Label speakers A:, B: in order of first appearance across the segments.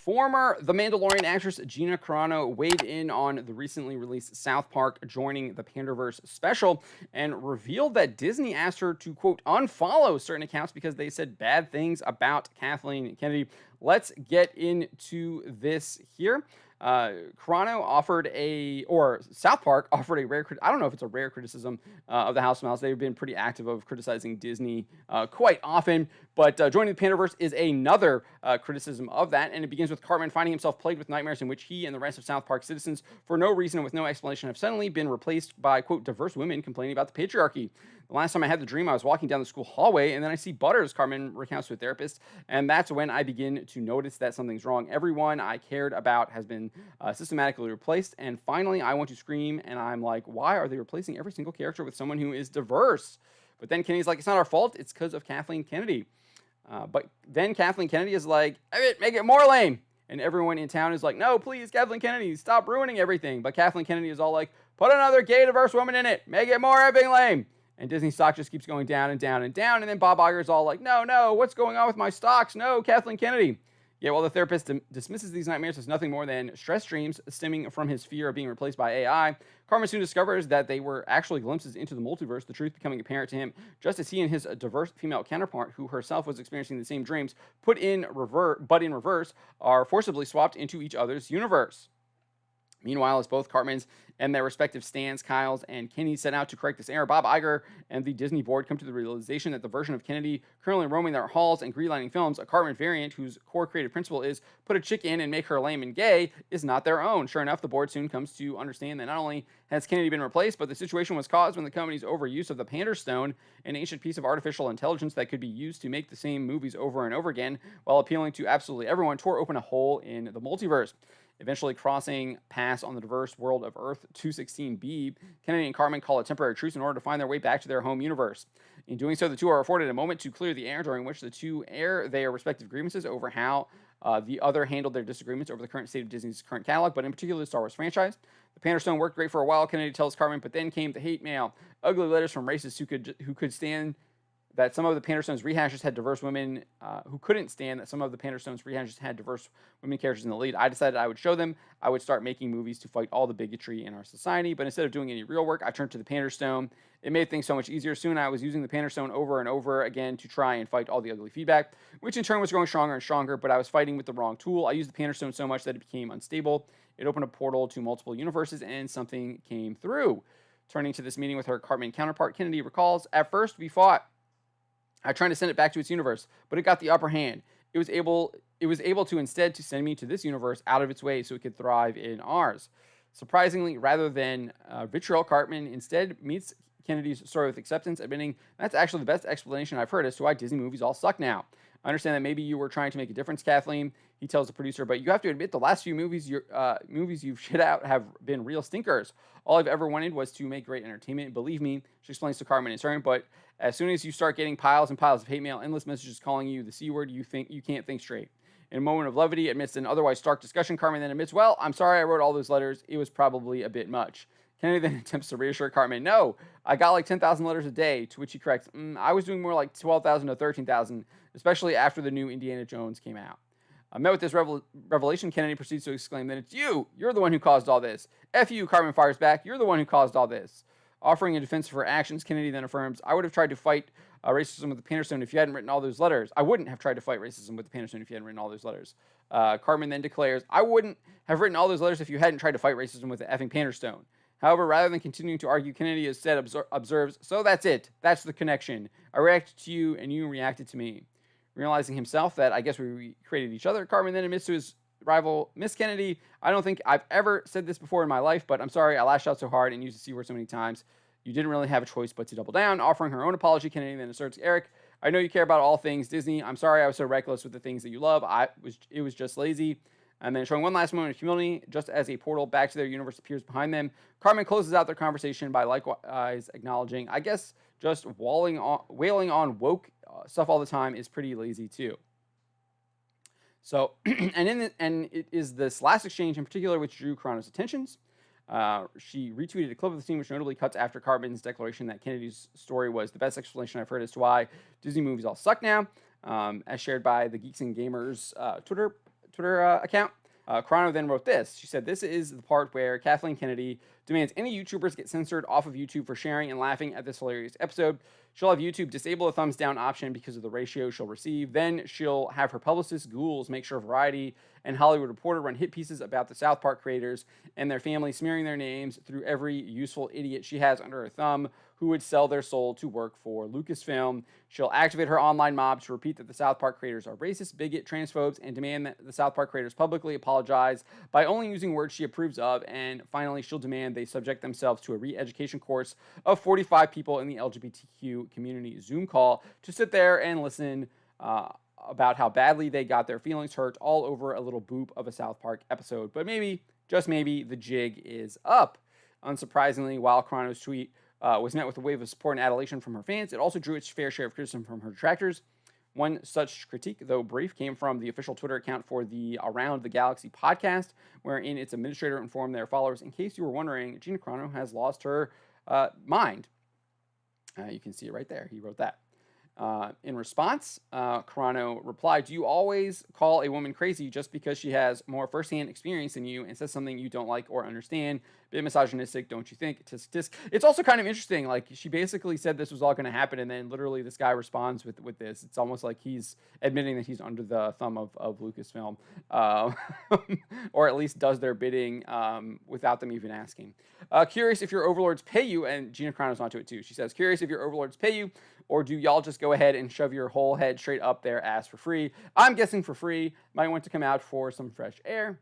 A: Former The Mandalorian actress Gina Carano weighed in on the recently released South Park joining the Panderverse special and revealed that Disney asked her to, quote, unfollow certain accounts because they said bad things about Kathleen Kennedy. Let's get into this here. Carano offered or South Park offered a rare, I don't know if it's a rare criticism of the House of Mouse. They've been pretty active of criticizing Disney quite often, but joining the Panderverse is another criticism of that, and it begins with Cartman finding himself plagued with nightmares in which he and the rest of South Park citizens, for no reason and with no explanation, have suddenly been replaced by, quote, diverse women complaining about the patriarchy. The last time I had the dream, I was walking down the school hallway, and then I see Butters, Cartman recounts to a therapist, and that's when I begin to notice that something's wrong. Everyone I cared about has been systematically replaced, and finally I want to scream, and I'm like, why are they replacing every single character with someone who is diverse? But then Kennedy's like, it's not our fault, it's because of Kathleen Kennedy. But then Kathleen Kennedy is like, make it more lame. And everyone in town is like, no, please, Kathleen Kennedy, stop ruining everything. But Kathleen Kennedy is all like, put another gay diverse woman in it, make it more effing lame. And Disney stock just keeps going down and down and down. And then Bob Iger's all like, no, what's going on with my stocks? No, Kathleen Kennedy. Yeah, well, the therapist dismisses these nightmares as nothing more than stress dreams stemming from his fear of being replaced by AI. Cartman soon discovers that they were actually glimpses into the multiverse, the truth becoming apparent to him, just as he and his diverse female counterpart, who herself was experiencing the same dreams, but in reverse, are forcibly swapped into each other's universe. Meanwhile, as both Cartmans and their respective Stans, Kyles, and Kenny set out to correct this error, Bob Iger and the Disney board come to the realization that the version of Kennedy currently roaming their halls and greenlighting films, a Cartman variant whose core creative principle is put a chick in and make her lame and gay, is not their own. Sure enough, the board soon comes to understand that not only has Kennedy been replaced, but the situation was caused when the company's overuse of the Panderstone, an ancient piece of artificial intelligence that could be used to make the same movies over and over again while appealing to absolutely everyone, tore open a hole in the multiverse. Eventually crossing paths on the diverse world of Earth 216b, Kennedy and Cartman call a temporary truce in order to find their way back to their home universe. In doing so, the two are afforded a moment to clear the air, during which the two air their respective grievances over how the other handled their disagreements over the current state of Disney's current catalog, but in particular the Star Wars franchise. The Panderstone worked great for a while, Kennedy tells Cartman, but then came the hate mail, ugly letters from racists who could stand that some of the Panderstone's rehashes had diverse women who couldn't stand that some of the Panderstone's rehashes had diverse women characters in the lead. I decided I would show them. I would start making movies to fight all the bigotry in our society. But instead of doing any real work, I turned to the Panderstone. It made things so much easier. Soon I was using the Panderstone over and over again to try and fight all the ugly feedback, which in turn was growing stronger and stronger, but I was fighting with the wrong tool. I used the Panderstone so much that it became unstable. It opened a portal to multiple universes, and something came through. Turning to this meeting with her Cartman counterpart, Kennedy recalls, at first we fought. I tried to send it back to its universe, but it got the upper hand. It was able to instead to send me to this universe out of its way so it could thrive in ours. Surprisingly, rather than vitriol, Cartman instead meets Kennedy's story with acceptance, admitting that's actually the best explanation I've heard as to why Disney movies all suck now. I understand that maybe you were trying to make a difference, Kathleen, he tells the producer, but you have to admit the last few movies you've shit out have been real stinkers. All I've ever wanted was to make great entertainment. Believe me, she explains to Cartman in turn, but as soon as you start getting piles and piles of hate mail, endless messages calling you the C word, you can't think straight. In a moment of levity, amidst an otherwise stark discussion, Cartman then admits, well, I'm sorry I wrote all those letters. It was probably a bit much. Kennedy then attempts to reassure Cartman, no, I got like 10,000 letters a day, to which he corrects, I was doing more like 12,000 to 13,000, especially after the new Indiana Jones came out. Met with this revelation, Kennedy proceeds to exclaim that it's you. You're the one who caused all this. F you, Cartman fires back. You're the one who caused all this. Offering a defense for her actions, Kennedy then affirms, I would have tried to fight racism with the Panderstone if you hadn't written all those letters. I wouldn't have tried to fight racism with the Panderstone if you hadn't written all those letters. Cartman then declares, I wouldn't have written all those letters if you hadn't tried to fight racism with the effing Panderstone. However, rather than continuing to argue, Kennedy instead observes, so that's it. That's the connection. I reacted to you and you reacted to me. Realizing himself that I guess we created each other, Cartman then admits to his rival, Miss Kennedy, I don't think I've ever said this before in my life, but I'm sorry I lashed out so hard and used the C word so many times. You didn't really have a choice but to double down. Offering her own apology, Kennedy then asserts, Eric, I know you care about all things Disney. I'm sorry I was so reckless with the things that you love. It was just lazy. And then showing one last moment of humility, just as a portal back to their universe appears behind them, Cartman closes out their conversation by likewise acknowledging, I guess just wailing on woke stuff all the time is pretty lazy too. So, and it is this last exchange in particular which drew Carano's attentions. She retweeted a clip of the scene which notably cuts after Cartman's declaration that Kennedy's story was the best explanation I've heard as to why Disney movies all suck now, as shared by the Geeks and Gamers Twitter Twitter account. Carano then wrote this. She said, "This is the part where Kathleen Kennedy demands any YouTubers get censored off of YouTube for sharing and laughing at this hilarious episode. She'll have YouTube disable the thumbs down option because of the ratio she'll receive. Then she'll have her publicist, Ghouls, make sure Variety and Hollywood Reporter run hit pieces about the South Park creators and their family, smearing their names through every useful idiot she has under her thumb who would sell their soul to work for Lucasfilm. She'll activate her online mob to repeat that the South Park creators are racist, bigot, transphobes, and demand that the South Park creators publicly apologize by only using words she approves of. And finally, she'll demand they subject themselves to a re-education course of 45 people in the LGBTQ community Zoom call to sit there and listen about how badly they got their feelings hurt all over a little boop of a South Park episode. But maybe, just maybe, the jig is up." Unsurprisingly, while Carano's tweet was met with a wave of support and adulation from her fans, it also drew its fair share of criticism from her detractors. One such critique, though brief, came from the official Twitter account for the Around the Galaxy podcast, wherein its administrator informed their followers, "In case you were wondering, Gina Carano has lost her mind." You can see it right there. He wrote that. In response, Carano replied, "Do you always call a woman crazy just because she has more firsthand experience than you and says something you don't like or understand? Bit misogynistic, don't you think? Tisk, tisk." It's also kind of interesting. Like, she basically said this was all going to happen, and then literally this guy responds with this. It's almost like he's admitting that he's under the thumb of Lucasfilm, or at least does their bidding without them even asking. "Curious if your overlords pay you," and Gina Carano's onto it too. She says, "Curious if your overlords pay you, or do y'all just go ahead and shove your whole head straight up their ass for free? I'm guessing for free. Might want to come out for some fresh air."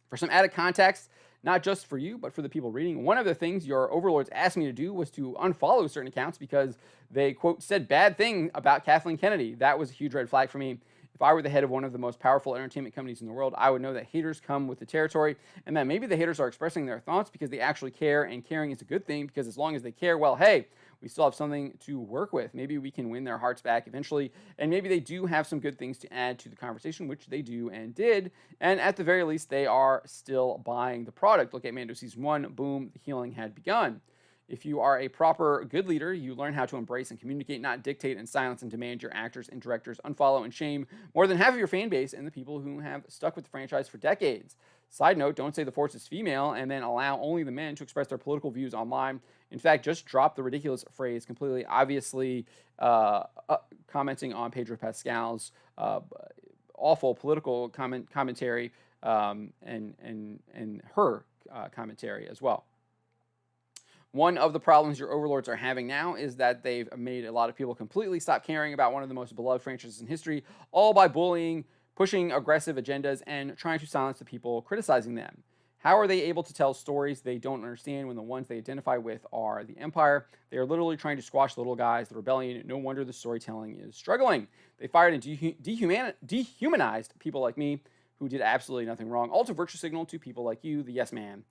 A: For some added context, not just for you, but for the people reading, one of the things your overlords asked me to do was to unfollow certain accounts because they, quote, said bad thing about Kathleen Kennedy. That was a huge red flag for me. If I were the head of one of the most powerful entertainment companies in the world, I would know that haters come with the territory, and that maybe the haters are expressing their thoughts because they actually care, and caring is a good thing because as long as they care, well, hey, we still have something to work with. Maybe we can win their hearts back eventually, and maybe they do have some good things to add to the conversation, which they do and did, and at the very least, they are still buying the product. Look at Mando Season 1, boom, the healing had begun. If you are a proper good leader, you learn how to embrace and communicate, not dictate and silence and demand your actors and directors unfollow and shame more than half of your fan base and the people who have stuck with the franchise for decades. Side note, don't say the Force is female and then allow only the men to express their political views online. In fact, just drop the ridiculous phrase completely obviously commenting on Pedro Pascal's awful political commentary and her commentary as well. One of the problems your overlords are having now is that they've made a lot of people completely stop caring about one of the most beloved franchises in history, all by bullying, pushing aggressive agendas, and trying to silence the people criticizing them. How are they able to tell stories they don't understand when the ones they identify with are the Empire? They are literally trying to squash the little guys, the rebellion. No wonder the storytelling is struggling. They fired and dehumanized people like me who did absolutely nothing wrong, all to virtue signal to people like you, the yes man.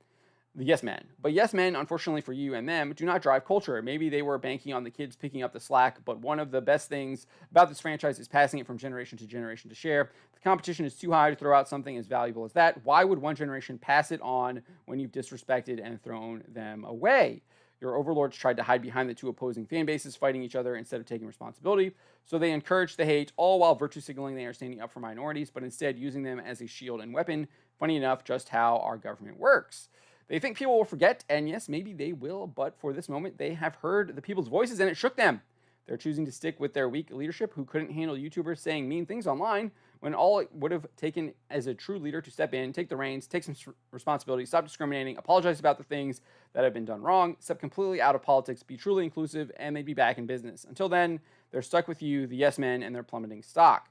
A: The yes men. But yes men, unfortunately for you and them, do not drive culture. Maybe they were banking on the kids picking up the slack, but one of the best things about this franchise is passing it from generation to share. The competition is too high to throw out something as valuable as that. Why would one generation pass it on when you've disrespected and thrown them away? Your overlords tried to hide behind the two opposing fan bases fighting each other instead of taking responsibility, so they encouraged the hate, all while virtue signaling they are standing up for minorities, but instead using them as a shield and weapon. Funny enough, just how our government works. They think people will forget, and yes, maybe they will, but for this moment, they have heard the people's voices, and it shook them. They're choosing to stick with their weak leadership who couldn't handle YouTubers saying mean things online, when all it would have taken as a true leader to step in, take the reins, take some responsibility, stop discriminating, apologize about the things that have been done wrong, step completely out of politics, be truly inclusive, and they'd be back in business. Until then, they're stuck with you, the yes men, and their plummeting stock.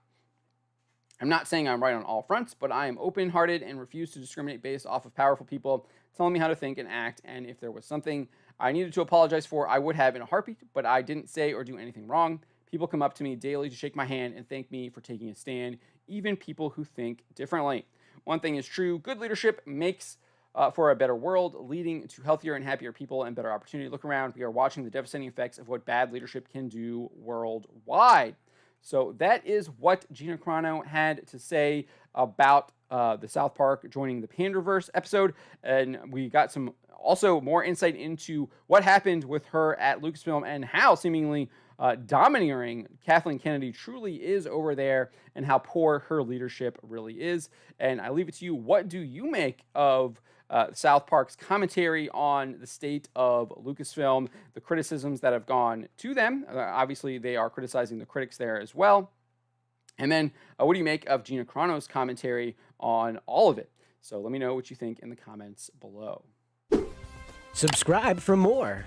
A: I'm not saying I'm right on all fronts, but I am open-hearted and refuse to discriminate based off of powerful people telling me how to think and act, and if there was something I needed to apologize for, I would have in a heartbeat, but I didn't say or do anything wrong. People come up to me daily to shake my hand and thank me for taking a stand, even people who think differently. One thing is true, good leadership makes for a better world, leading to healthier and happier people and better opportunity. Look around, we are watching the devastating effects of what bad leadership can do worldwide. So that is what Gina Carano had to say about the South Park joining the Panderverse episode. And we got some also more insight into what happened with her at Lucasfilm and how seemingly domineering Kathleen Kennedy truly is over there and how poor her leadership really is. And I leave it to you. What do you make of South Park's commentary on the state of Lucasfilm, the criticisms that have gone to them? Obviously, they are criticizing the critics there as well. And then what do you make of Gina Carano's commentary on all of it? So let me know what you think in the comments below.
B: Subscribe for more.